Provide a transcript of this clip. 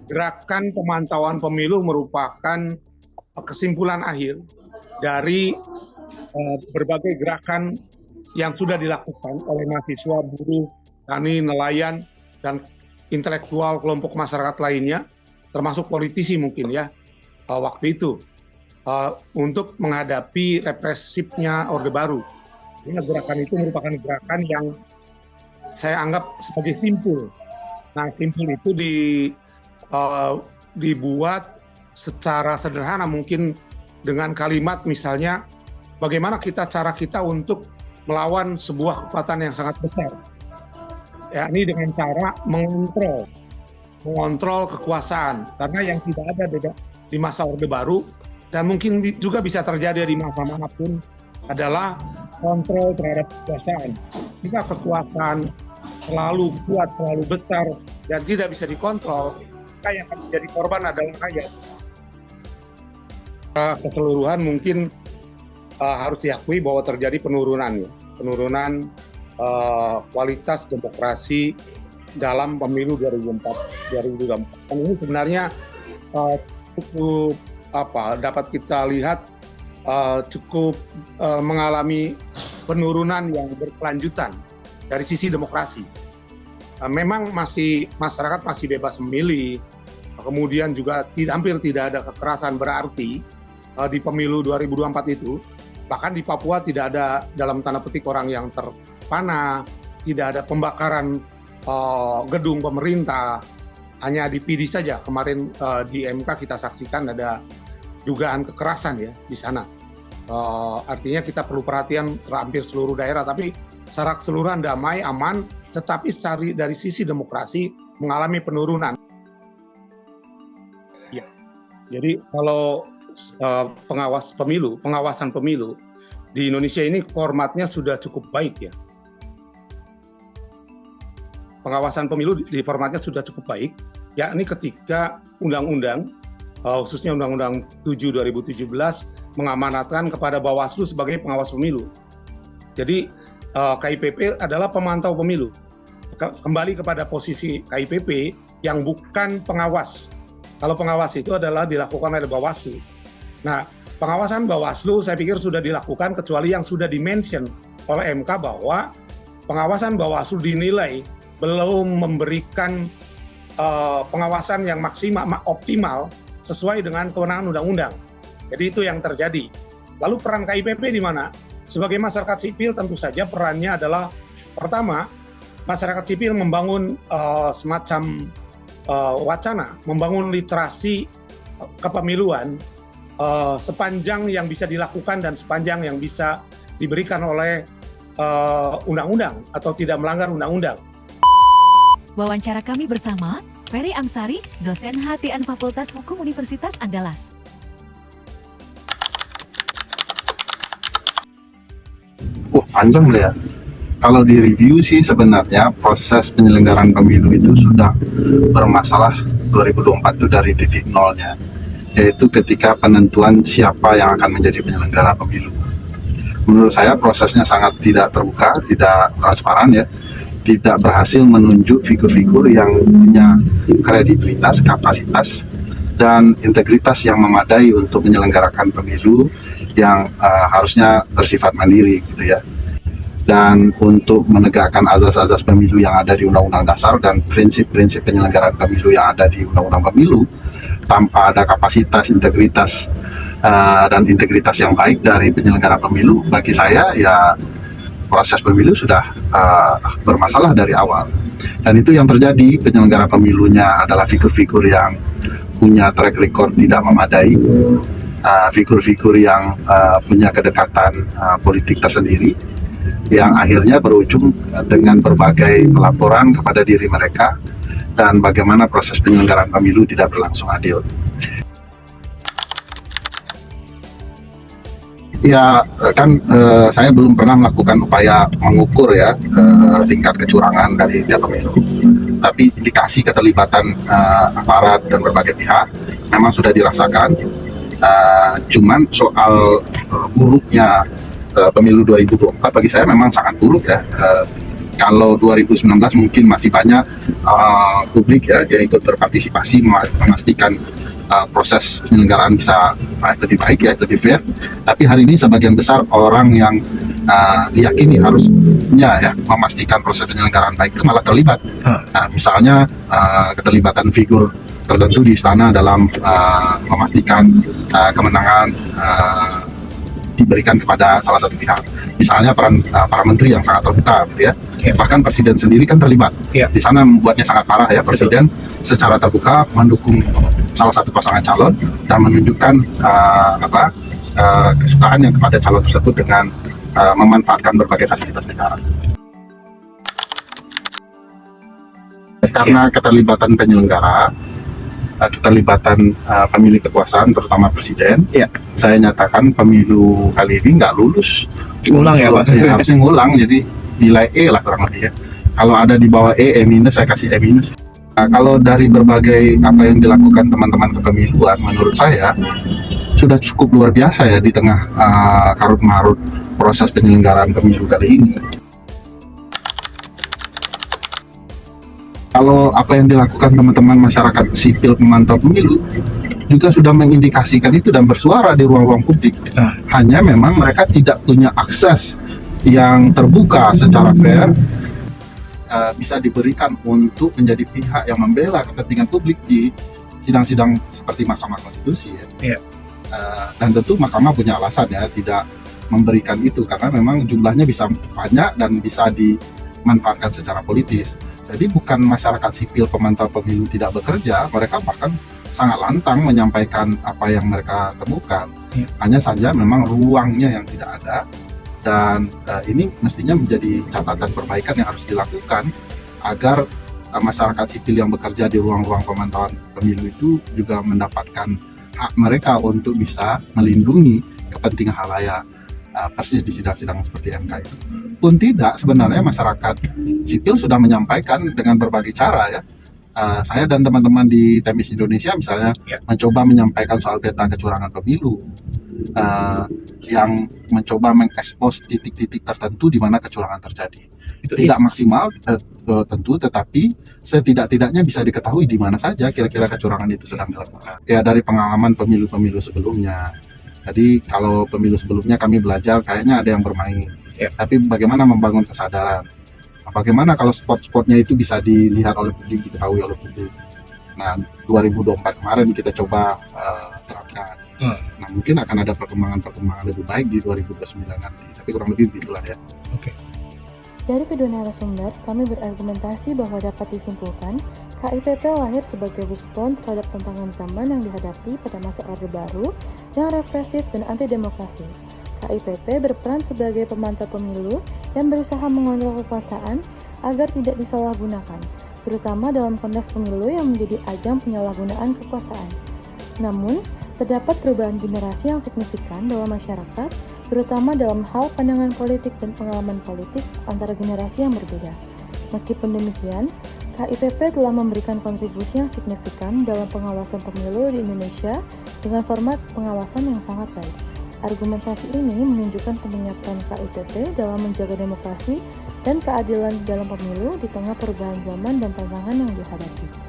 gerakan pemantauan pemilu merupakan kesimpulan akhir dari berbagai gerakan yang sudah dilakukan oleh mahasiswa, buruh, tani, nelayan, dan intelektual kelompok masyarakat lainnya, termasuk politisi mungkin ya, waktu itu, untuk menghadapi represifnya Orde Baru. Ini gerakan itu merupakan gerakan yang saya anggap sebagai simpul. Nah, simpul itu dibuat secara sederhana mungkin dengan kalimat misalnya, bagaimana cara kita untuk melawan sebuah kekuatan yang sangat besar. Ya, ini dengan cara mengontrol kekuasaan, karena yang tidak ada di masa Orde Baru dan mungkin juga bisa terjadi di masa manapun adalah kontrol terhadap kekuasaan. Jika kekuasaan terlalu kuat, terlalu besar dan tidak bisa dikontrol, maka yang akan menjadi korban adalah rakyat. Keseluruhan mungkin harus diakui bahwa terjadi penurunan kualitas demokrasi dalam pemilu 2024. Ini sebenarnya cukup dapat kita lihat cukup mengalami penurunan yang berkelanjutan dari sisi demokrasi. Memang masyarakat masih bebas memilih, kemudian juga hampir tidak ada kekerasan berarti di pemilu 2024 itu. Bahkan di Papua tidak ada dalam tanda petik orang yang terpana, tidak ada pembakaran gedung pemerintah, hanya di PD saja. Kemarin di MK kita saksikan ada dugaan kekerasan ya di sana. Artinya kita perlu perhatian hampir seluruh daerah, tapi secara keseluruhan damai, aman, tetapi dari sisi demokrasi mengalami penurunan. Ya. Jadi kalau pengawasan pemilu di Indonesia ini formatnya sudah cukup baik ya. Pengawasan pemilu di formatnya sudah cukup baik, yakni ketika undang-undang, khususnya Undang-Undang 7 2017 mengamanatkan kepada Bawaslu sebagai pengawas pemilu. Jadi KIPP adalah pemantau pemilu. Kembali kepada posisi KIPP yang bukan pengawas. Kalau pengawas itu adalah dilakukan oleh Bawaslu. Nah, pengawasan Bawaslu saya pikir sudah dilakukan kecuali yang sudah dimention oleh MK bahwa pengawasan Bawaslu dinilai belum memberikan pengawasan yang optimal sesuai dengan kewenangan undang-undang. Jadi itu yang terjadi. Lalu peran KIPP di mana? Sebagai masyarakat sipil tentu saja perannya adalah pertama, masyarakat sipil membangun semacam wacana, membangun literasi kepemiluan sepanjang yang bisa dilakukan dan sepanjang yang bisa diberikan oleh undang-undang atau tidak melanggar undang-undang. Wawancara kami bersama Ferry Amsari, dosen HTN Fakultas Hukum Universitas Andalas. Panjang ya. Kalau di review sih sebenarnya proses penyelenggaraan pemilu itu sudah bermasalah 2024 itu dari titik nolnya, yaitu ketika penentuan siapa yang akan menjadi penyelenggara pemilu. Menurut saya prosesnya sangat tidak terbuka, tidak transparan ya, tidak berhasil menunjuk figur-figur yang punya kredibilitas, kapasitas, dan integritas yang memadai untuk menyelenggarakan pemilu yang harusnya bersifat mandiri gitu ya. Dan untuk menegakkan azas-azas pemilu yang ada di Undang-Undang Dasar dan prinsip-prinsip penyelenggaraan pemilu yang ada di Undang-Undang Pemilu, tanpa ada kapasitas, integritas, dan integritas yang baik dari penyelenggara pemilu, bagi saya ya proses pemilu sudah bermasalah dari awal. Dan itu yang terjadi, penyelenggara pemilunya adalah figur-figur yang punya track record tidak memadai, figur-figur yang punya kedekatan politik tersendiri, yang akhirnya berujung dengan berbagai pelaporan kepada diri mereka dan bagaimana proses penyelenggaraan pemilu tidak berlangsung adil. Ya kan saya belum pernah melakukan upaya mengukur ya tingkat kecurangan dari tiap pemilu, tapi indikasi keterlibatan aparat dan berbagai pihak memang sudah dirasakan. Cuman soal buruknya pemilu 2024 bagi saya memang sangat buruk ya. Kalau 2019 mungkin masih banyak publik ya yang ikut berpartisipasi memastikan proses penyelenggaraan bisa lebih baik ya, lebih fair. Tapi hari ini sebagian besar orang yang diyakini harusnya ya memastikan proses penyelenggaraan baik itu malah terlibat. Misalnya keterlibatan figur tertentu di istana dalam memastikan kemenangan diberikan kepada salah satu pihak. Misalnya peran para menteri yang sangat terbuka, gitu ya. Bahkan presiden sendiri kan terlibat. Di sana membuatnya sangat parah ya, presiden secara terbuka mendukung salah satu pasangan calon dan menunjukkan kesukaan yang kepada calon tersebut dengan memanfaatkan berbagai fasilitas negara. Karena keterlibatan penyelenggara, keterlibatan pemilik kekuasaan terutama presiden, saya nyatakan pemilu kali ini nggak lulus. Ngulang ya Pak? Harusnya ngulang, jadi nilai E lah kurang lebih ya. Kalau ada di bawah E minus, saya kasih E minus. Kalau dari berbagai apa yang dilakukan teman-teman kepemiluan, menurut saya sudah cukup luar biasa ya di tengah karut-marut proses penyelenggaraan pemilu kali ini. Kalau apa yang dilakukan teman-teman masyarakat sipil pemantau pemilu juga sudah mengindikasikan itu dan bersuara di ruang-ruang publik. Hanya memang mereka tidak punya akses yang terbuka secara fair bisa diberikan untuk menjadi pihak yang membela kepentingan publik di sidang-sidang seperti Mahkamah Konstitusi ya. Dan tentu Mahkamah punya alasan ya tidak memberikan itu karena memang jumlahnya bisa banyak dan bisa dimanfaatkan secara politis. Jadi bukan masyarakat sipil pemantau pemilu tidak bekerja, mereka bahkan sangat lantang menyampaikan apa yang mereka temukan. Hanya saja memang ruangnya yang tidak ada, dan ini mestinya menjadi catatan perbaikan yang harus dilakukan agar masyarakat sipil yang bekerja di ruang-ruang pemantauan pemilu itu juga mendapatkan hak mereka untuk bisa melindungi kepentingan halayak. Persis di sidang-sidang seperti MK itu. Pun tidak, sebenarnya masyarakat sipil sudah menyampaikan dengan berbagai cara ya. Saya dan teman-teman di Temis Indonesia misalnya mencoba menyampaikan soal peta kecurangan pemilu, yang mencoba mengekspos titik-titik tertentu di mana kecurangan terjadi. Tidak maksimal tentu, tetapi setidak-tidaknya bisa diketahui di mana saja kira-kira kecurangan itu sedang dilakukan. Ya dari pengalaman pemilu-pemilu sebelumnya. Jadi kalau pemilu sebelumnya kami belajar kayaknya ada yang bermain, tapi bagaimana membangun kesadaran? Bagaimana kalau spot-spotnya itu bisa dilihat oleh publik, diketahui oleh publik? Nah, 2024 kemarin kita coba terapkan. Nah, mungkin akan ada perkembangan-perkembangan lebih baik di 2029 nanti. Tapi kurang lebih begitulah ya. Dari kedua narasumber, kami berargumentasi bahwa dapat disimpulkan KIPP lahir sebagai respon terhadap tantangan zaman yang dihadapi pada masa Orde Baru yang represif dan anti-demokrasi. KIPP berperan sebagai pemantau pemilu yang berusaha mengontrol kekuasaan agar tidak disalahgunakan, terutama dalam konteks pemilu yang menjadi ajang penyalahgunaan kekuasaan. Namun, terdapat perubahan generasi yang signifikan dalam masyarakat, terutama dalam hal pandangan politik dan pengalaman politik antara generasi yang berbeda. Meskipun demikian, KIPP telah memberikan kontribusi yang signifikan dalam pengawasan pemilu di Indonesia dengan format pengawasan yang sangat baik. Argumentasi ini menunjukkan pentingnya peran KIPP dalam menjaga demokrasi dan keadilan dalam pemilu di tengah perubahan zaman dan tantangan yang dihadapi.